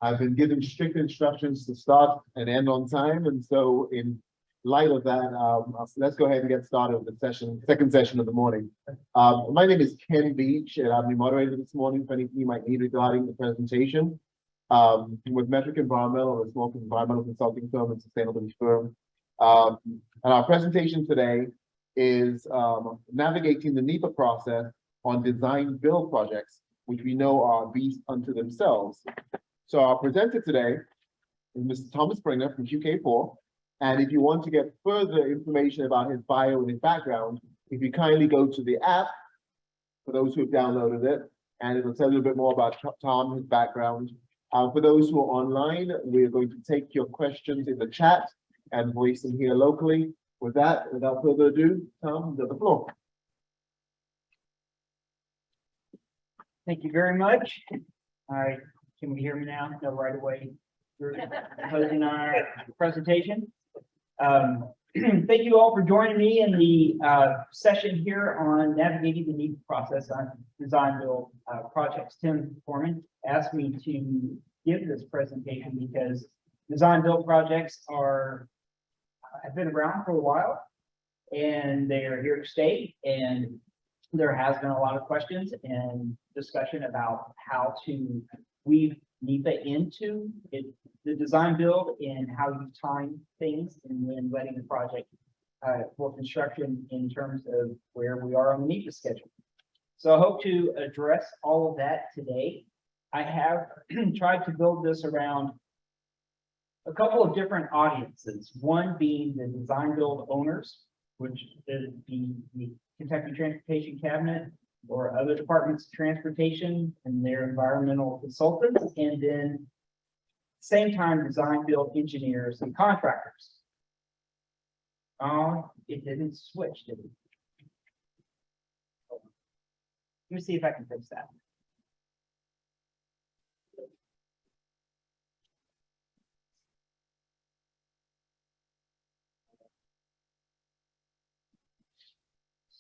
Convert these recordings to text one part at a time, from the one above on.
I've been given strict instructions to start and end on time, and so in light of that, let's go ahead and get started with the second session of the morning. My name is Ken Beach, and I'm the moderator this morning for anything you might need regarding the presentation. With Metric Environmental, a small environmental consulting firm and sustainability firm. And our presentation today is navigating the NEPA process on design build projects, which we know are beasts unto themselves. So our presenter today is Mr. Thomas Springer from Qk4. And if you want to get further information about his bio and his background, if you kindly go to the app, for those who have downloaded it, and it'll tell you a bit more about Tom, his background. For those who are online, we're going to take your questions in the chat and voice them here locally. With that, without further ado, Tom, you have the floor. Thank you very much. All right, can we hear me now? No, right away. We're closing our presentation. Thank you all for joining me in the session here on navigating the NEPA process on design build projects. Tim Foreman asked me to give this presentation because design build projects have been around for a while, and they are here to stay. And there has been a lot of questions and discussion about how to weave NEPA into the design build and how you time things, and then letting the project for construction in terms of where we are on the NEPA schedule. So I hope to address all of that today. I have tried to build this around a couple of different audiences, one being the design build owners, which is the Kentucky Transportation Cabinet or other departments of transportation and their environmental consultants, and then same time design build engineers and contractors. It didn't switch, did it? Let me see if I can fix that.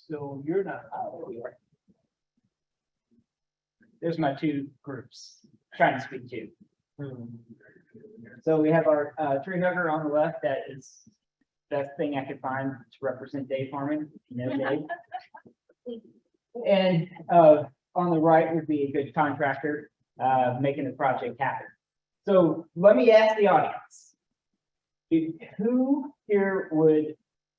So you're not, oh, there we are. There's my two groups trying to speak to. So we have our tree hugger on the left. That is the best thing I could find to represent Dave Harmon. You know Dave. And on the right would be a good contractor making the project happen. So let me ask the audience, who here would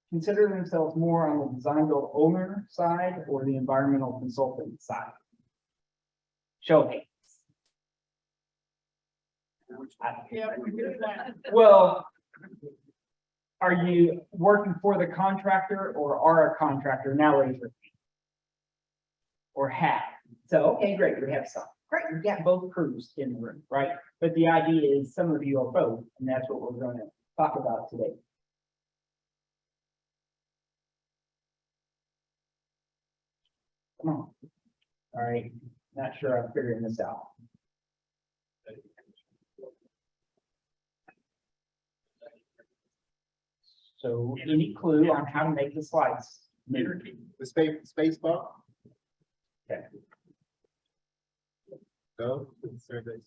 consider themselves more on the design build owner side or the environmental consultant side? Show of hands. Well, are you working for the contractor or are a contractor? Now raise your hand. Or have. So, okay, great. We have some. Great. We've got both crews in the room, right? But the idea is some of you are both, and that's what we're going to talk about today. Come on. All right. Not sure I'm figuring this out. So any clue on how to make the slides? The space bar. Okay. Go to the survey.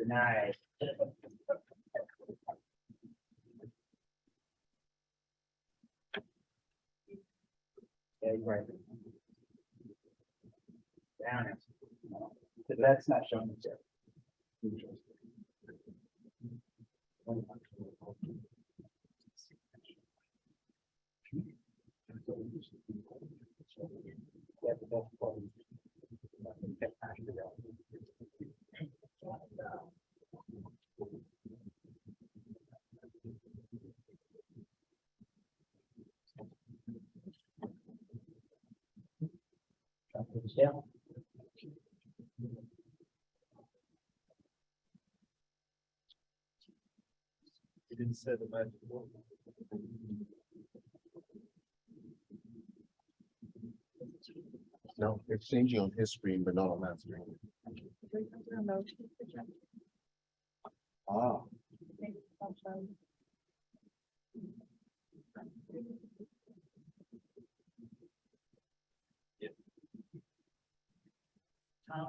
Nice. Yeah, you're right. Down it. But that's not showing it there. Down. You didn't say the magic word. No, it's changing on his screen, but not on that screen. Ah.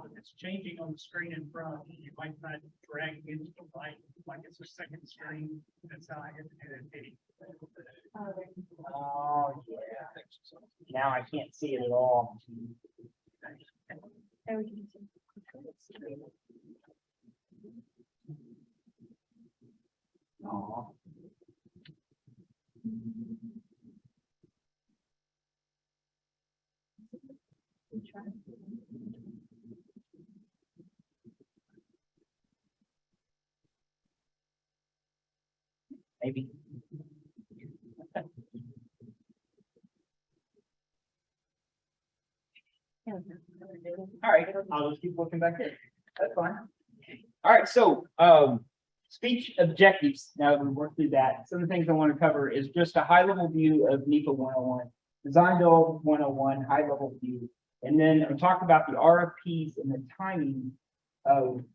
if it's changing on the screen in front, you might not drag it into the light, like it's a second screen. That's how I had to do that. Oh, yeah. Now I can't see it at all. Aw. Maybe. All right, I'll just keep looking back in. That's fine. All right, so speech objectives. Now that we work through that, some of the things I want to cover is just a high level view of NEPA 101, Design Build 101, high level view, and then I'll talk about the RFPs and the timing of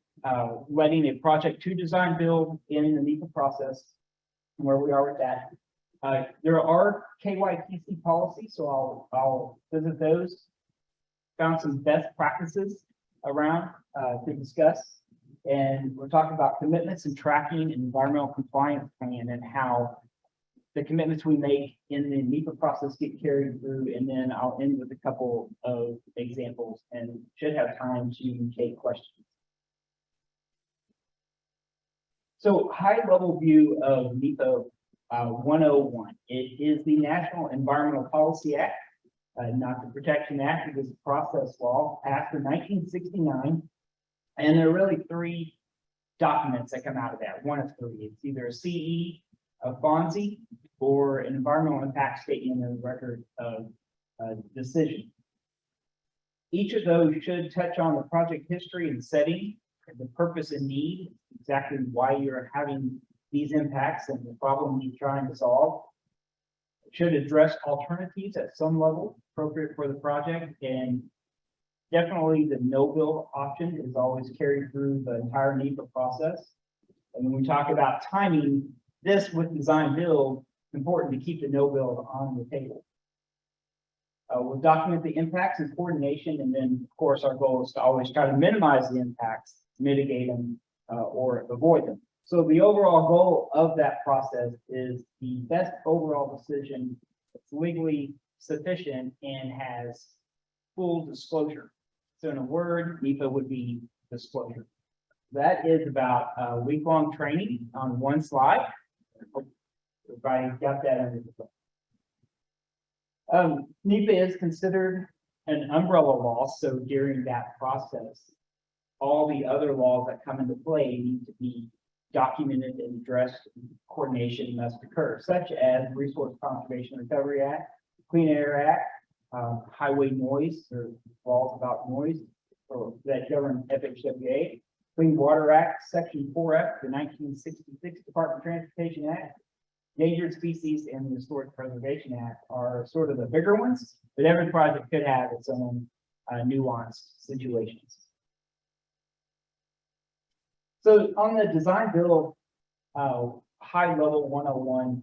letting a project to design build in the NEPA process, and where we are with that. There are KYTC policies, so I'll visit those. Found some best practices around to discuss. And we're talking about commitments and tracking and environmental compliance plan and how the commitments we make in the NEPA process get carried through. And then I'll end with a couple of examples and should have time to take questions. So high level view of NEPA 101. It is the National Environmental Policy Act. Not the Protection Act, it is a process law passed in 1969. And there are really three documents that come out of that. One of three. It's either a CE, a FONSI, or an environmental impact statement and record of decision. Each of those should touch on the project history and setting, the purpose and need, exactly why you're having these impacts and the problem you're trying to solve. Should address alternatives at some level appropriate for the project, and definitely the no-build option is always carried through the entire NEPA process. And when we talk about timing this with design build, it's important to keep the no-build on the table. We'll document the impacts and coordination, and then of course our goal is to always try to minimize the impacts, mitigate them, or avoid them. So the overall goal of that process is the best overall decision that's legally sufficient and has full disclosure. So in a word, NEPA would be disclosure. That is about a week-long training on one slide. Everybody got that under control. NEPA is considered an umbrella law, so during that process, all the other laws that come into play need to be documented and addressed. Coordination must occur, such as Resource Conservation Recovery Act, Clean Air Act, highway noise, or laws about noise that govern FHWA, Clean Water Act, Section 4F, the 1966 Department of Transportation Act, Endangered Species, and the Historic Preservation Act are sort of the bigger ones, but every project could have its own nuanced situations. So on the design build high level 101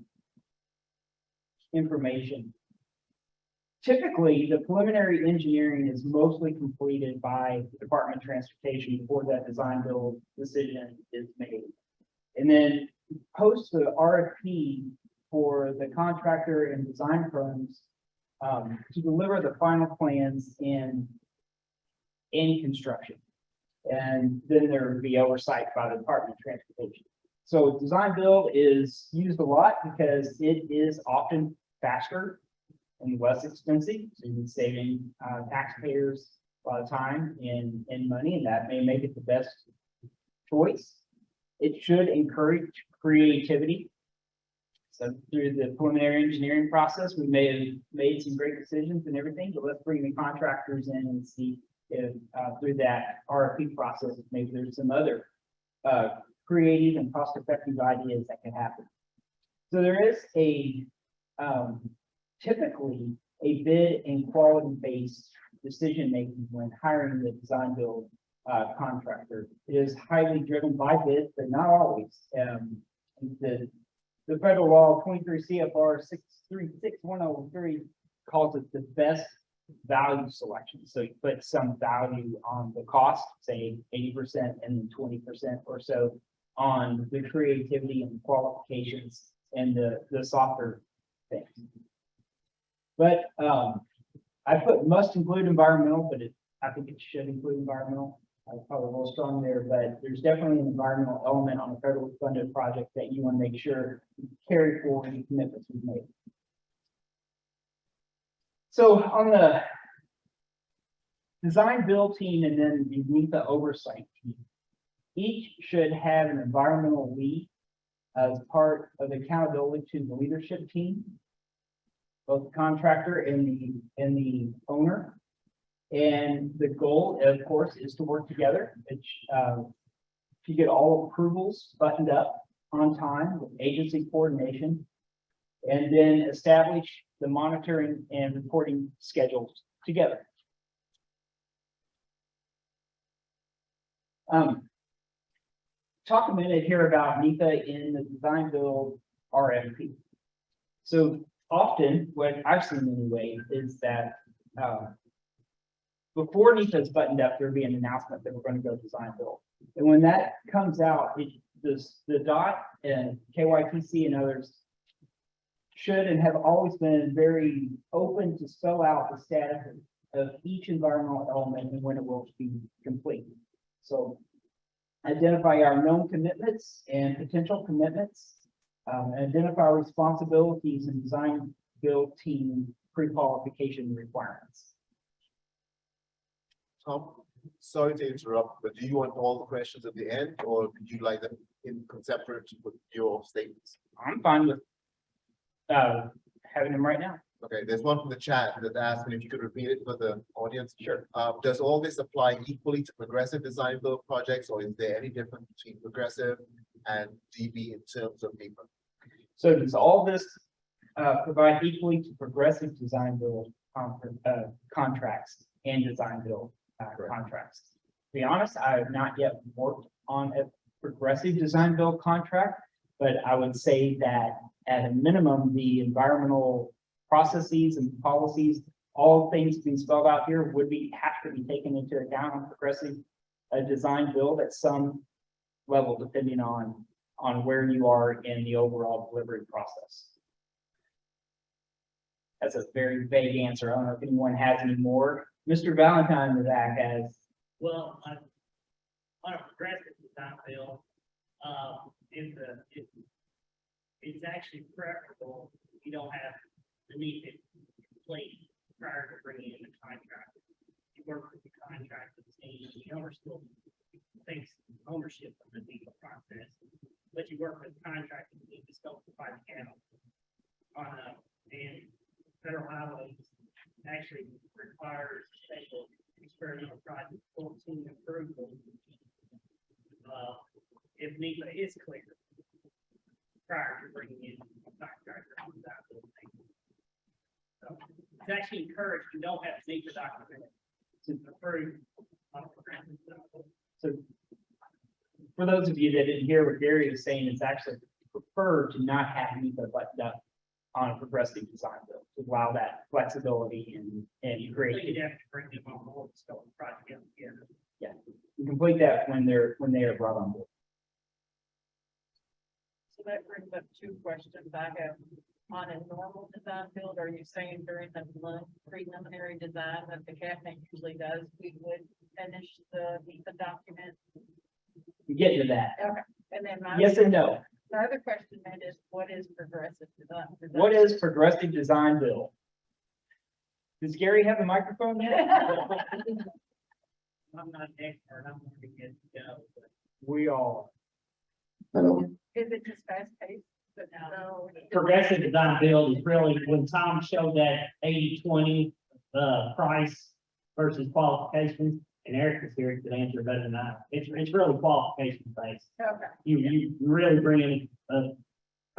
information, typically the preliminary engineering is mostly completed by the Department of Transportation before that design build decision is made. And then post the RFP for the contractor and design firms to deliver the final plans in any construction. And then there would be oversight by the Department of Transportation. So design build is used a lot because it is often faster and less expensive. So you're saving taxpayers a lot of time and money, and that may make it the best choice. It should encourage creativity. So through the preliminary engineering process, we may have made some great decisions and everything, but let's bring the contractors in and see if through that RFP process, maybe there's some other creative and cost-effective ideas that can happen. So there is a typically a bid and quality-based decision-making when hiring the design build contractor. It is highly driven by bids, but not always. The federal law 23 CFR 636103 calls it the best value selection. So you put some value on the cost, say 80% and then 20% or so on the creativity and qualifications and the softer things. But I put must include environmental, but I think it should include environmental. I was probably a little strong there, but there's definitely an environmental element on a federally funded project that you want to make sure you carry forward the commitments we've made. So on the design build team and then the NEPA oversight team, each should have an environmental lead as part of accountability to the leadership team, both the contractor and the owner. And the goal, of course, is to work together. To get all approvals buttoned up on time with agency coordination, and then establish the monitoring and reporting schedules together. Talk a minute here about NEPA in the design build RFP. So often, what I've seen anyway, is that before NEPA is buttoned up, there'll be an announcement that we're going to go design build. And when that comes out, the DOT and KYTC and others should and have always been very open to spell out the status of each environmental element and when it will be complete. So identify our known commitments and potential commitments, identify responsibilities and design build team pre-qualification requirements. Tom, sorry to interrupt, but do you want all the questions at the end, or would you like them in conceptual with your statements? I'm fine with having them right now. Okay, there's one from the chat that asked me if you could repeat it for the audience. Sure. Does all this apply equally to progressive design build projects, or is there any difference between progressive and DB in terms of NEPA? So does all this provide equally to progressive design build contracts and design build contracts? To be honest, I have not yet worked on a progressive design build contract, but I would say that at a minimum, the environmental processes and policies, all things being spelled out here would have to be taken into account on progressive design build at some level, depending on where you are in the overall delivery process. That's a very vague answer. I don't know if anyone has any more. Mr. Valentine in the back has. Well, on a progressive design build, it's actually preferable if you don't have the need to complete prior to bringing in the contractor. You work with the contractor, and the owner still takes ownership of the legal process, but you work with the contractor to get the scope of the panel. And federal highways actually requires special experimental project 14 approval if NEPA is clear prior to bringing in a contractor on that little thing. So it's actually encouraged you don't have NEPA document to approve on a progressive level. So for those of you that didn't hear what Gary was saying, it's actually preferred to not have NEPA buttoned up on a progressive design build to allow that flexibility and create. You have to bring them on board to start the project together. Yeah, you complete that when they are brought on board. So that brings up two questions I have. On a normal design build, are you saying during the preliminary design that the cafe usually does, we would finish the NEPA document? You get to that. Okay, and then my Yes and no. the other question then is, what is progressive design? What is progressive design build? Does Gary have a microphone yet? I'm not an expert, I'm going to get to go, but We all. Is it just fast paced? But no. Progressive design build is really, when Tom showed that 80-20 price versus qualifications, and Eric is here to answer better than I. It's really qualification based. Okay, You really bring in a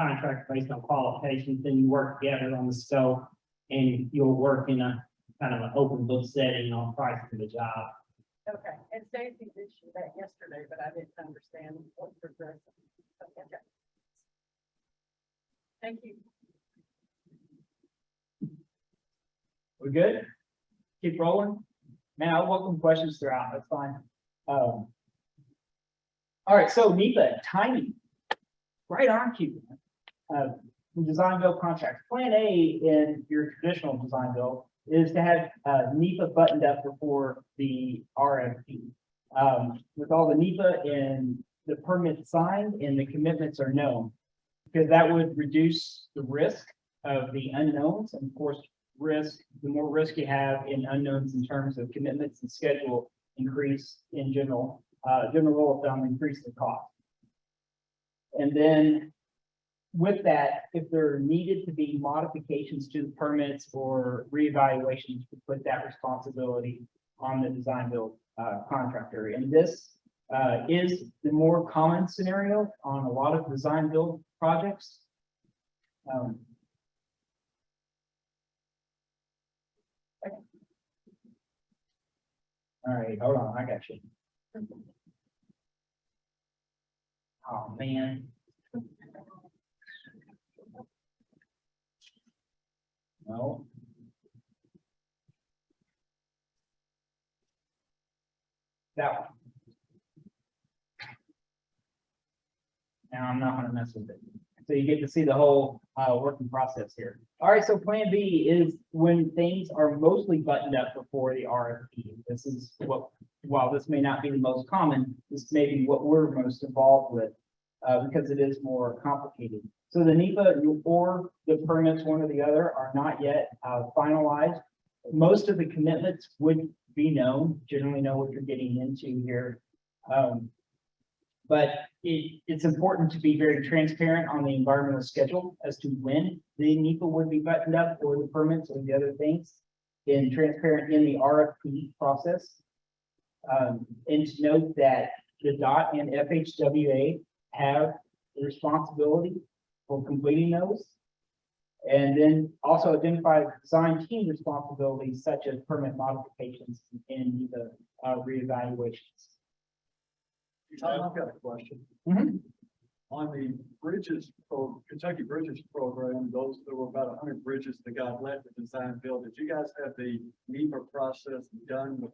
contract based on qualifications, then you work together on the scope, and you'll work in a kind of an open book setting on pricing the job. okay. And Stacy did show that yesterday, but I didn't understand what progressive. Okay. Thank you. We good? keep rolling. Man, I'll welcome questions throughout, that's fine. All right, so NEPA, timing, right on cue. Design build contracts. Plan A in your traditional design build is to have NEPA buttoned up before the RFP. With all the NEPA and the permit signed and the commitments are known, because that would reduce the risk of the unknowns. And of course, the more risk you have in unknowns in terms of commitments and schedule increase in general rule of thumb, increase the cost. And then with that, if there needed to be modifications to the permits or reevaluations, to put that responsibility on the design build contractor. And this is the more common scenario on a lot of design build projects. All right, hold on, I got you. Oh, man. No. That one. Now I'm not gonna mess with it. So you get to see the whole working process here. All right, so plan B is when things are mostly buttoned up before the RFP. This is what, while this may not be the most common, this may be what we're most involved with because it is more complicated. So the NEPA or the permits, one or the other, are not yet finalized. Most of the commitments would be known, generally know what you're getting into here. But it's important to be very transparent on the environmental schedule as to when the NEPA would be buttoned up or the permits or the other things, and transparent in the RFP process. And to note that the DOT and FHWA have the responsibility for completing those. And then also identify design team responsibilities such as permit modifications and the reevaluations. Tom, I've got a question. Mhm. On the bridges, Kentucky Bridges program, there were about 100 bridges that got let to design build. Did you guys have the NEPA process done?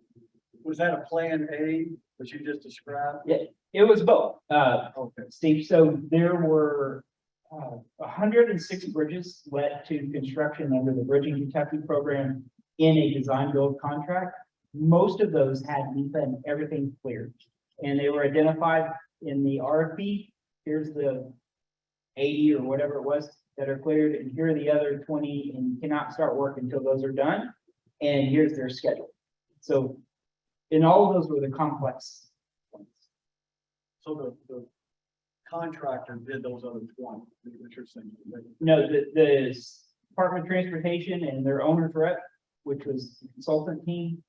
Was that a plan A that you just described? Yeah, it was both, Okay. Steve. So there were 106 bridges let to construction under the Bridging Kentucky program in a design build contract. Most of those had NEPA and everything cleared. And they were identified in the RFP. Here's the 80 or whatever it was that are cleared, and here are the other 20 and cannot start work until those are done. And here's their schedule. So, and all of those were the complex ones. So the contractor did those other 20, interesting. No, the Department of Transportation and their owner's rep, which was the consultant team,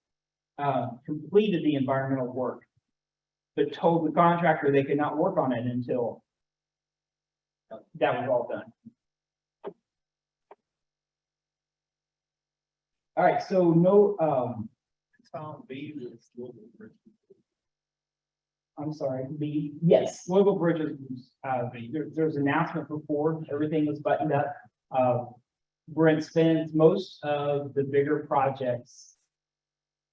completed the environmental work, but told the contractor they could not work on it until that was all done. All right, so no, Tom B was I'm sorry, yes, Louisville Bridges was, there was an announcement before, everything was buttoned up. Brent spends most of the bigger projects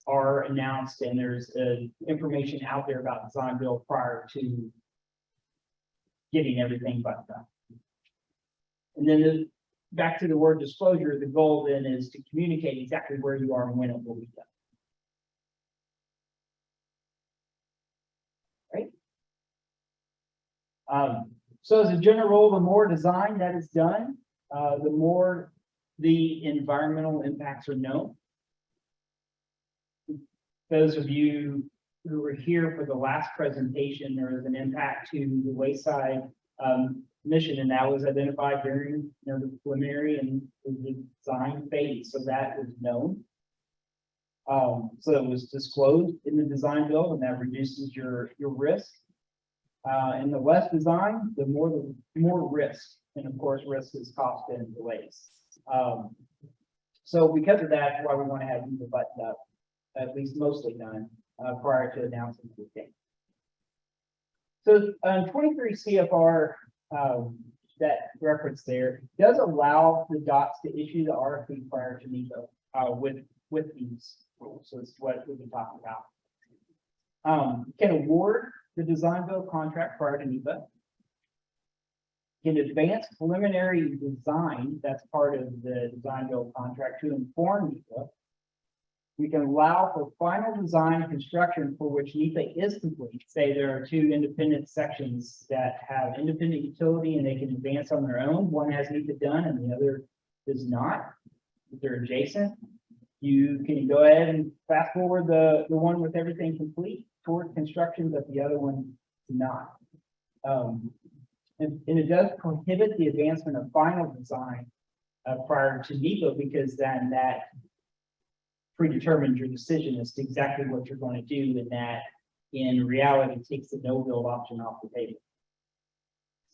are announced, and there's information out there about design build prior to getting everything buttoned up. And then back to the word disclosure, the goal then is to communicate exactly where you are and when it will be done. Right? So as a general rule, the more design that is done, the more the environmental impacts are known. Those of you who were here for the last presentation, there was an impact to the Wayside mission, and that was identified during the preliminary and the design phase, so that was known. So it was disclosed in the design build, and that reduces your risk. And the less design, the more risk, and of course, risk is cost and delays. So because of that, that's why we want to have the button up, at least mostly done, prior to announcing the thing. So 23 CFR, that reference there does allow the DOTs to issue the RFP prior to NEPA with these rules. So this is what we've been talking about. Can award the design build contract prior to NEPA. Can advance preliminary design, that's part of the design build contract, to inform NEPA. We can allow for final design and construction for which NEPA is complete. Say there are two independent sections that have independent utility and they can advance on their own. One has NEPA done and the other does not. If they're adjacent, you can go ahead and fast forward the one with everything complete toward construction, but the other one not. And it does prohibit the advancement of final design prior to NEPA, because then that predetermines your decision as to exactly what you're going to do, and that in reality takes the no build option off the table.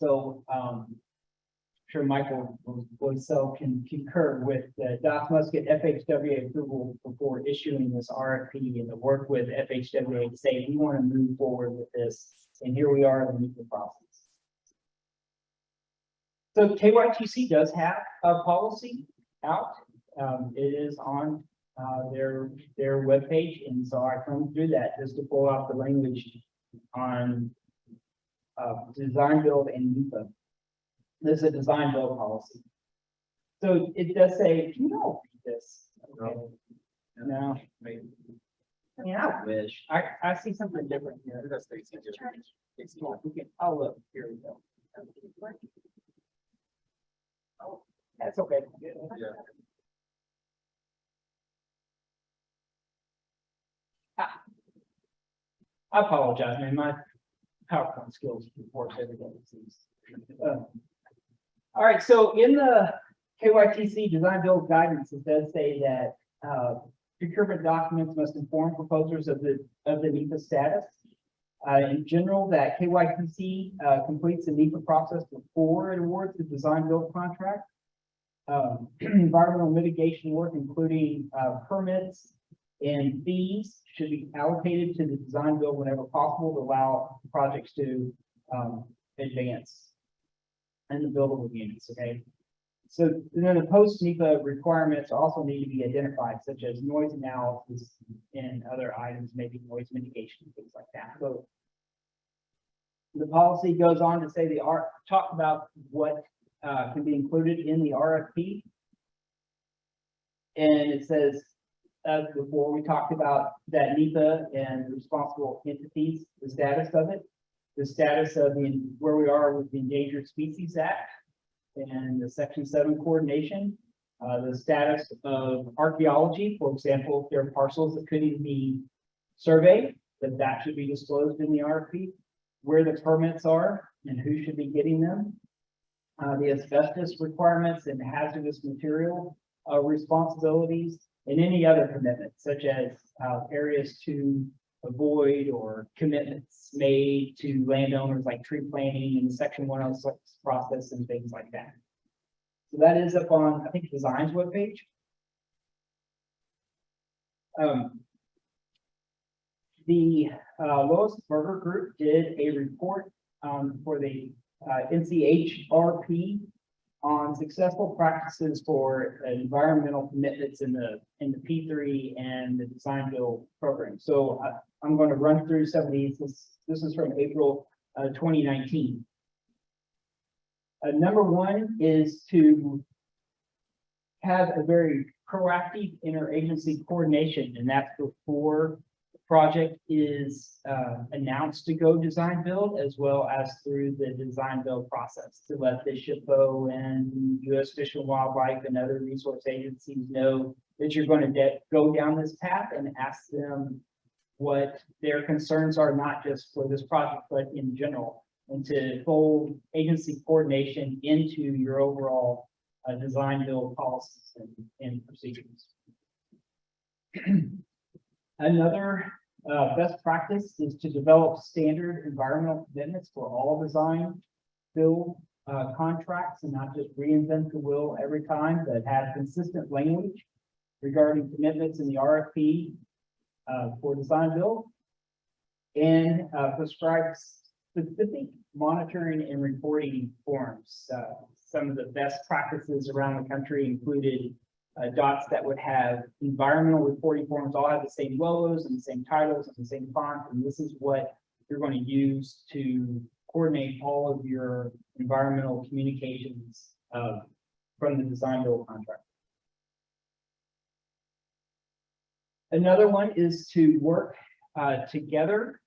So I'm sure Michael can concur with the DOTS must get FHWA approval before issuing this RFP, and to work with FHWA to say we want to move forward with this, and here we are in the NEPA process. So KYTC does have a policy out. It is on their webpage, and so I come through that just to pull out the language on design build and NEPA. This is a design build policy. So it does say, you don't read this. Okay. No. I mean, I wish. I see something different here. I'll look. Here we go. Oh, that's okay. Yeah. I apologize, man. My PowerPoint skills report everything it seems. All right, so in the KYTC design build guidance, it does say that procurement documents must inform proposers of the NEPA status. In general, that KYTC completes the NEPA process before it awards the design build contract. Environmental mitigation work, including permits and fees, should be allocated to the design build whenever possible to allow projects to advance and the buildable units. Okay. So then the post NEPA requirements also need to be identified, such as noise analysis and other items, maybe noise mitigation, things like that. So the policy goes on to say talk about what can be included in the RFP. And it says, as before, we talked about that NEPA and responsible entities, the status of it, the status of where we are with the Endangered Species Act and the Section 7 coordination, the status of archaeology, for example, if there are parcels that couldn't be surveyed, that should be disclosed in the RFP, where the permits are and who should be getting them, the asbestos requirements and hazardous material responsibilities, and any other commitments, such as areas to avoid or commitments made to landowners like tree planting and the Section 106 process and things like that. So that is up on, I think, Design's webpage. The Lois Berger Group did a report for the NCHRP on successful practices for environmental commitments in the P3 and the design build program. So I'm going to run through some of these. This is from April 2019. Number one is to have a very proactive interagency coordination, and that's before the project is announced to go design build, as well as through the design build process, to let the SHPO and U.S. Fish and Wildlife and other resource agencies know that you're going to go down this path, and ask them what their concerns are, not just for this project, but in general, and to fold agency coordination into your overall design build policies and procedures. Another best practice is to develop standard environmental commitments for all design build contracts, and not just reinvent the wheel every time, but have consistent language regarding commitments in the RFP for design build, and prescribe specific monitoring and reporting forms. Some of the best practices around the country included dots that would have environmental reporting forms, all have the same logos and the same titles and the same font, and this is what you're going to use to coordinate all of your environmental communications from the design build contract. Another one is to work together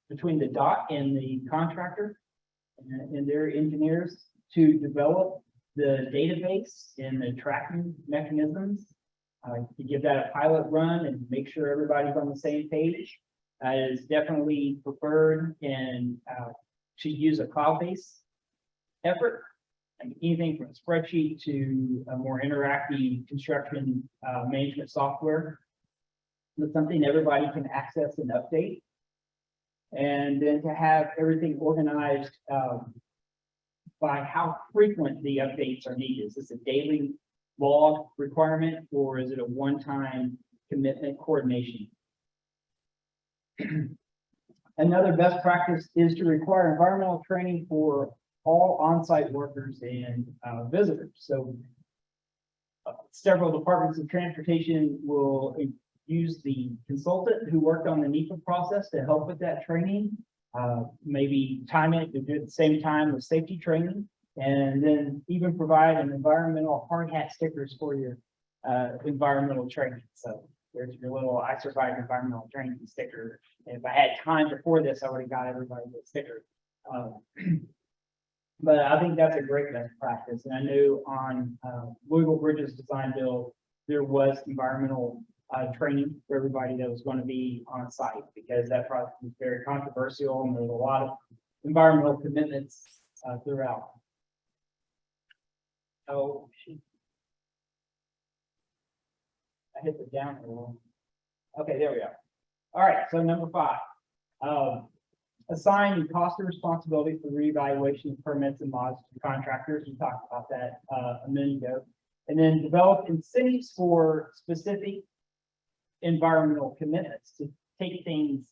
between the DOT and the contractor and their engineers to develop the database and the tracking mechanisms. To give that a pilot run and make sure everybody's on the same page is definitely preferred, and to use a cloud-based effort. And anything from a spreadsheet to a more interactive construction management software. That's something everybody can access and update. And then to have everything organized by how frequent the updates are needed. Is this a daily log requirement, or is it a one-time commitment coordination? Another best practice is to require environmental training for all on-site workers and visitors. So several departments of transportation will use the consultant who worked on the NEPA process to help with that training. Maybe time it to do at the same time with safety training, and then even provide an environmental hard hat stickers for your environmental training. So there's your little "I survived environmental training" sticker. And if I had time before this, I would have got everybody the sticker. But I think that's a great best practice. And I knew on Louisville Bridges Design Build, there was environmental training for everybody that was going to be on site, because that project was very controversial and there's a lot of environmental commitments throughout. Oh, shoot. I hit the down arrow. Okay, there we go. All right, so number 5. Assign the cost and responsibility for reevaluation of permits and mods to contractors. We talked about that a minute ago. And then develop incentives for specific environmental commitments to take things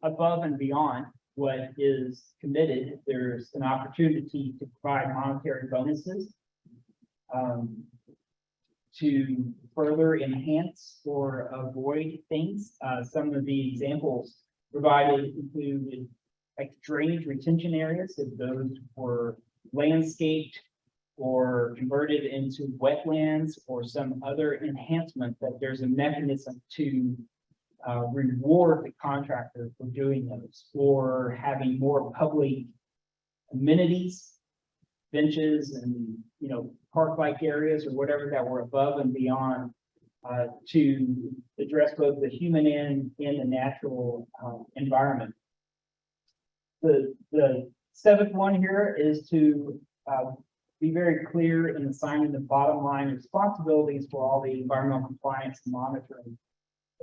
above and beyond what is committed. There's an opportunity to provide monetary bonuses to further enhance or avoid things. Some of the examples provided include like drainage retention areas, if those were landscaped or converted into wetlands or some other enhancement, that there's a mechanism to reward the contractor for doing those, or having more public amenities, benches and, you know, park-like areas or whatever that were above and beyond to address both the human and the natural environment. The 7th one here is to be very clear in assigning the bottom line responsibilities for all the environmental compliance and monitoring,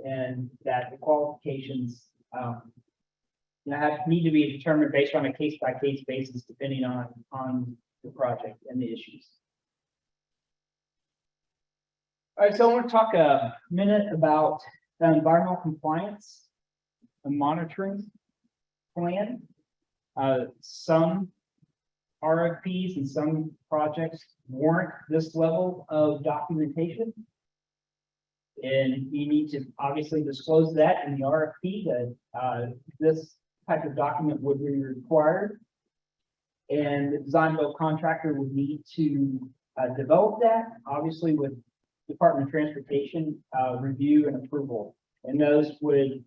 and that the qualifications need to be determined based on a case-by-case basis, depending on the project and the issues. All right, so I want to talk a minute about the environmental compliance and monitoring plan. Some RFPs and some projects warrant this level of documentation. And you need to obviously disclose that in the RFP, that this type of document would be required. And the design build contractor would need to develop that, obviously with Department of Transportation review and approval. And those would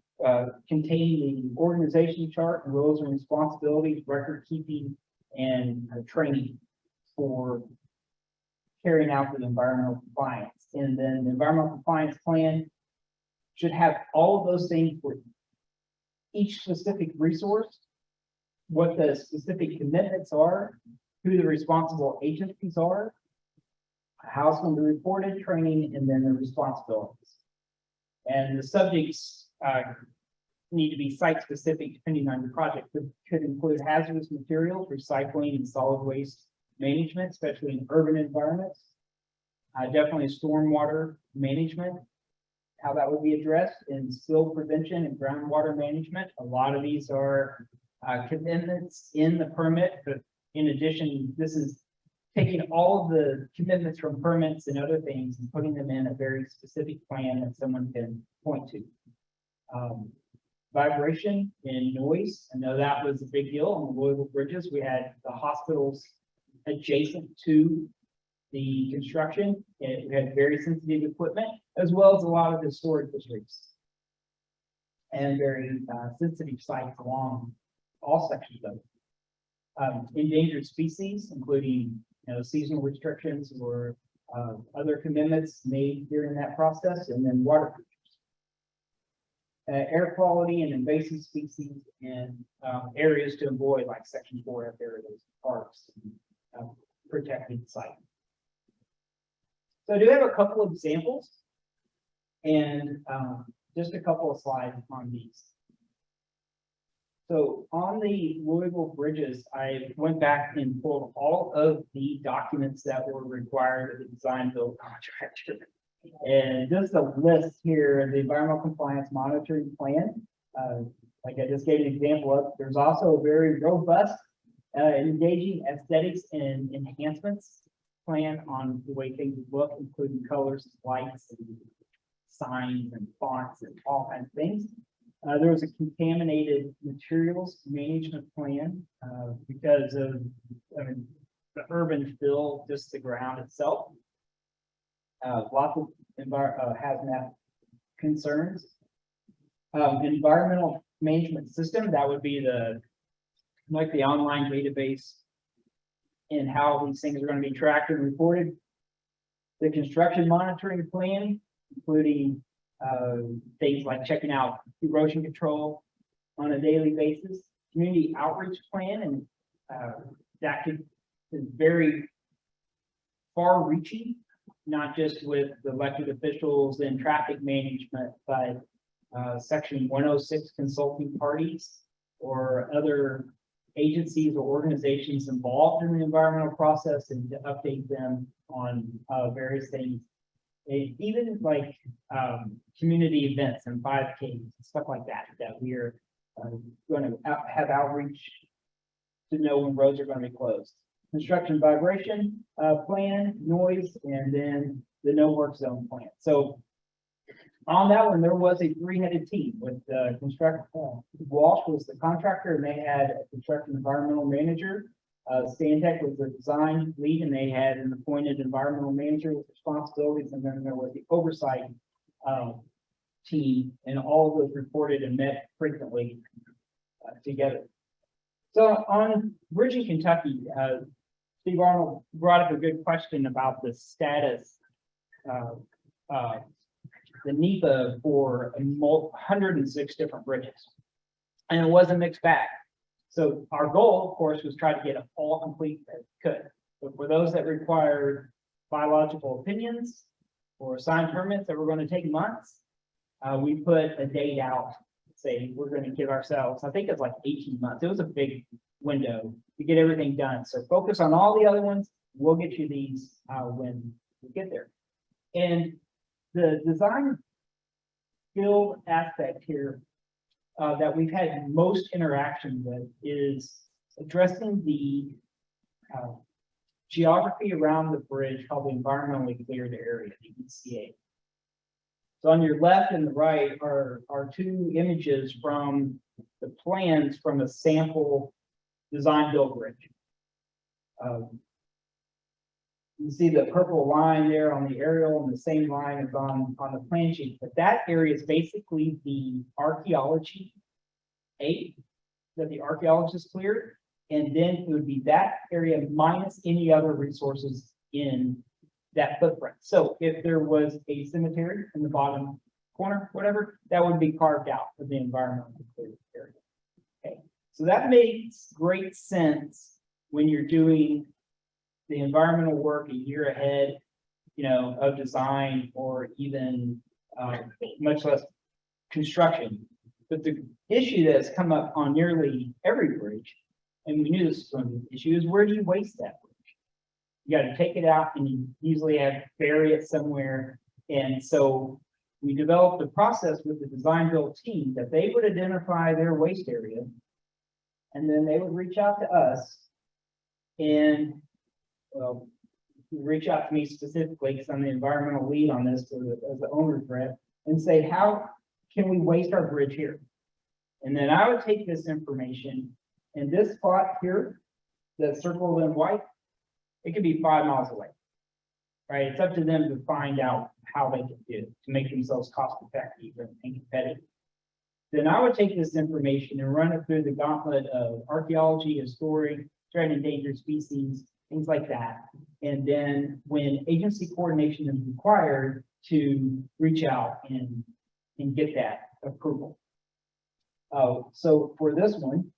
contain the organization chart, roles and responsibilities, record keeping, and training for carrying out the environmental compliance. And then the environmental compliance plan should have all of those things for each specific resource, what the specific commitments are, who the responsible agencies are, how it's going to be reported, training, and then the responsibilities. And the subjects need to be site specific depending on your project. It could include hazardous materials, recycling, and solid waste management, especially in urban environments. Definitely stormwater management, how that would be addressed, and spill prevention and groundwater management. A lot of these are commitments in the permit, but in addition, this is taking all of the commitments from permits and other things and putting them in a very specific plan that someone can point to. Vibration and noise, I know that was a big deal on the Louisville bridges. We had the hospitals adjacent to the construction, and we had very sensitive equipment, as well as a lot of the storage districts. And very sensitive sites along all sections of it. Endangered species, including, seasonal restrictions or other commitments made during that process, and then water features. Air quality and invasive species and areas to avoid, like section 4 areas, parks, and protected site. So I do have a couple of examples and just a couple of slides on these. So on the Louisville bridges, I went back and pulled all of the documents that were required of the design build contractor. And just a list here, the environmental compliance monitoring plan. Like I just gave an example of, there's also a very robust, engaging aesthetics and enhancements plan on the way things look, including colors, lights, and signs and fonts and all kinds of things. There was a contaminated materials management plan because of the urban fill, just the ground itself. Lots of hazmat concerns. Environmental management system, that would be the online database and how these things are going to be tracked and reported. The construction monitoring plan, including things like checking out erosion control on a daily basis. Community outreach plan, and that is very far-reaching, not just with the elected officials and traffic management, but section 106 consulting parties or other agencies or organizations involved in the environmental process, and to update them on various things. Even like community events and 5Ks and stuff like that, that we are going to have outreach to know when roads are going to be closed. Construction vibration plan, noise, and then the no work zone plan. So on that one, there was a three-headed team with Walsh was the contractor, and they had a construction environmental manager. Stantec was the design lead, and they had an appointed environmental manager with responsibilities, and then there was the oversight team, and all of those reported and met frequently together. So on Bridge in Kentucky, Steve Arnold brought up a good question about the status of the NEPA for 106 different bridges, and it was a mixed bag. So our goal, of course, was try to get it all complete as we could. But for those that required biological opinions or signed permits that were going to take months, we put a date out, say we're going to give ourselves, I think it's like 18 months. It was a big window to get everything done. So focus on all the other ones. We'll get you these when we get there. And the design build aspect here that we've had most interaction with is addressing the geography around the bridge, called the environmentally cleared area, the ECA. So on your left and the right are two images from the plans from a sample design build bridge. You see the purple line there on the aerial, and the same line is on the plan sheet. But that area is basically the archaeology aid that the archaeologists cleared, and then it would be that area minus any other resources in that footprint. So if there was a cemetery in the bottom corner, whatever, that would be carved out of the environmental cleared area. Okay, so that makes great sense when you're doing the environmental work a year ahead, of design, or even much less construction. But the issue that's come up on nearly every bridge, and we knew this was going to be an issue, is where do you waste that bridge? You got to take it out, and you usually have to bury it somewhere. And so we developed a process with the design build team that they would identify their waste area, and then they would reach out to us and well, reach out to me specifically, because I'm the environmental lead on this, as the owner's rep, and say, how can we waste our bridge here? And then I would take this information, and this spot here, the circle in white, it could be 5 miles away. Right? It's up to them to find out how they can do it to make themselves cost effective and competitive. Then I would take this information and run it through the gauntlet of archaeology, historic, threatened and endangered species, things like that. And then when agency coordination is required, to reach out and get that approval. So for this one,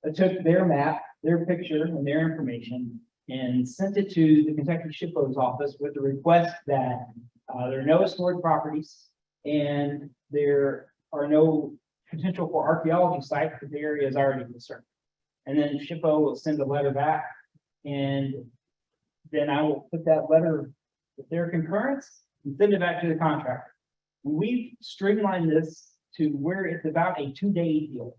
I took their map, their picture, and their information, and sent it to the Kentucky SHPO's office with the request that there are no stored properties and there are no potential for archaeology sites because the area is already concerned. And then SHPO will send a letter back, and then I will put that letter with their concurrence and send it back to the contractor. We've streamlined this to where it's about a 2-day deal.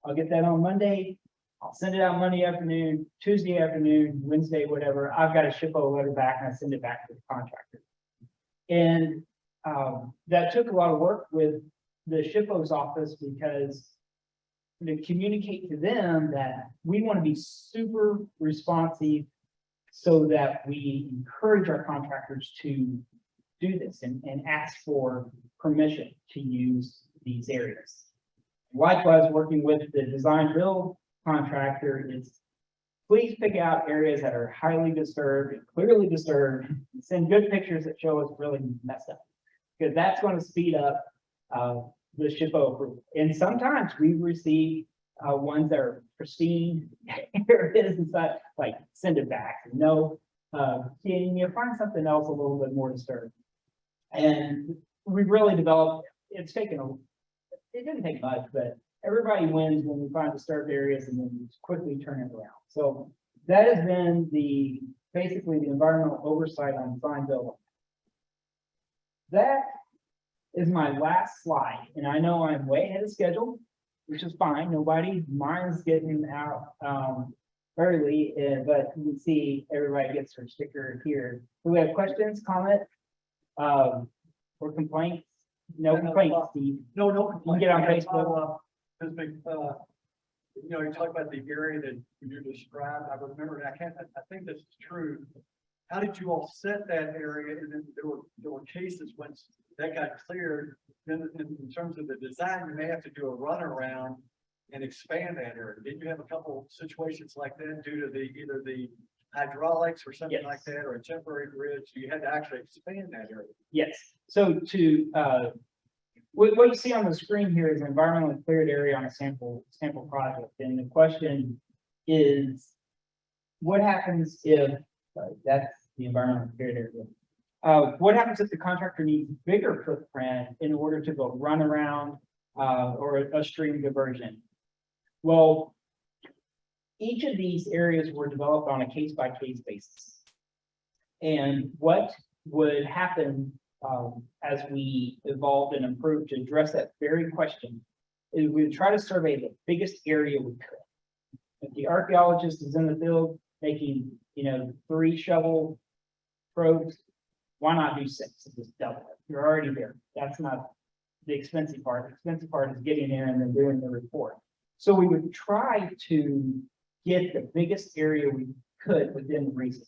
I'll get that on Monday. I'll send it out Monday afternoon, Tuesday afternoon, Wednesday, whatever. I've got to ship a letter back and I send it back to the contractor. And that took a lot of work with the SHPO's office, because to communicate to them that we want to be super responsive so that we encourage our contractors to do this and ask for permission to use these areas. Likewise, working with the DesignBuild contractor is, please pick out areas that are highly disturbed and clearly disturbed, and send good pictures that show it's really messed up, because that's going to speed up the SHPO approval. And sometimes we receive ones that are pristine areas and such, like send it back. No, can you find something else a little bit more disturbed? And we really developed. It didn't take much, but everybody wins when we find disturbed areas and then we quickly turn it around. So that has been basically the environmental oversight on DesignBuild. That is my last slide, and I know I'm way ahead of schedule, which is fine. Nobody minds getting out early, but you can see everybody gets their sticker here. Do we have questions, comments, or complaints? No complaints, Steve. No. You can get on Facebook. You know, you talk about the area that you described. I remember, I think this is true. How did you all set that area? And then there were cases once that got cleared. Then in terms of the design, you may have to do a runaround and expand that area. Did you have a couple situations like that due to either the hydraulics or something like that, or a temporary bridge? So you had to actually expand that area. Yes. So what you see on the screen here is an environmentally cleared area on a sample project. And the question is, what happens if that's the environmentally cleared area? What happens if the contractor needs bigger footprint in order to go run around or a stream diversion? Well, each of these areas were developed on a case-by-case basis. And what would happen as we evolved and improved to address that very question is we would try to survey the biggest area we could. If the archaeologist is in the field making, 3 shovel probes, why not do 6 and just double it? You're already there. That's not the expensive part. The expensive part is getting there and then doing the report. So we would try to get the biggest area we could within reason,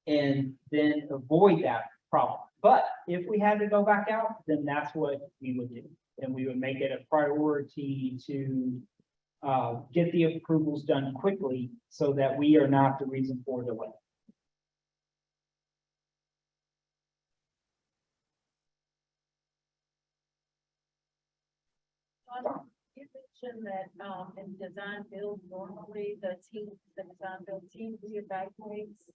and then avoid that problem. But if we had to go back out, then that's what we would do. And we would make it a priority to get the approvals done quickly so that we are not the reason for delay. You mentioned that in DesignBuild, normally the DesignBuild team reevaluates.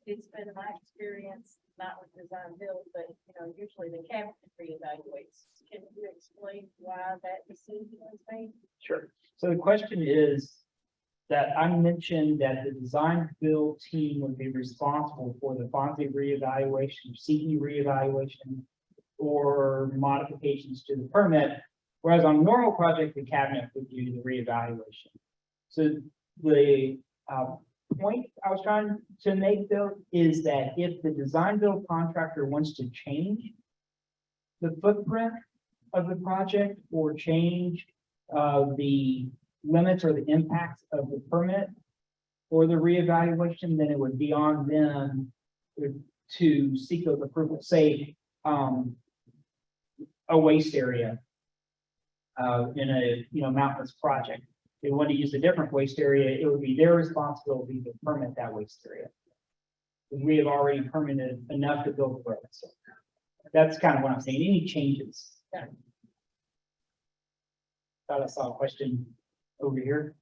It's been my experience, not with DesignBuild, but usually the cabinet reevaluates. Can you explain why that decision was made? Sure. So the question is that I mentioned that the DesignBuild team would be responsible for the FONSI reevaluation, CE reevaluation, or modifications to the permit. Whereas on a normal project, the cabinet would do the reevaluation. So the point I was trying to make though, is that if the design build contractor wants to change the footprint of the project or change the limits or the impacts of the permit or the reevaluation, then it would be on them to seek those approvals, say, a waste area in a, mountainous project. They want to use a different waste area, it would be their responsibility to permit that waste area. Because we have already permitted enough to build the road, so that's kind of what I'm saying, any changes. Yeah. Thought I saw a question over here.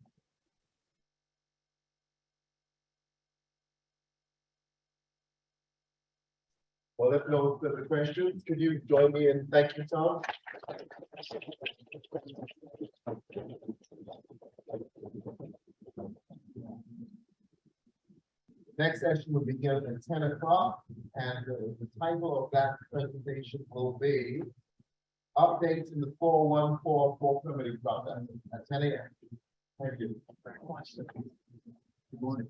Well, if no further questions, could you join me in thanking Tom? Next session will begin at 10 o'clock, and the title of that presentation will be Updates in the 4144 permitting process at 10 a.m. Thank you. Good morning.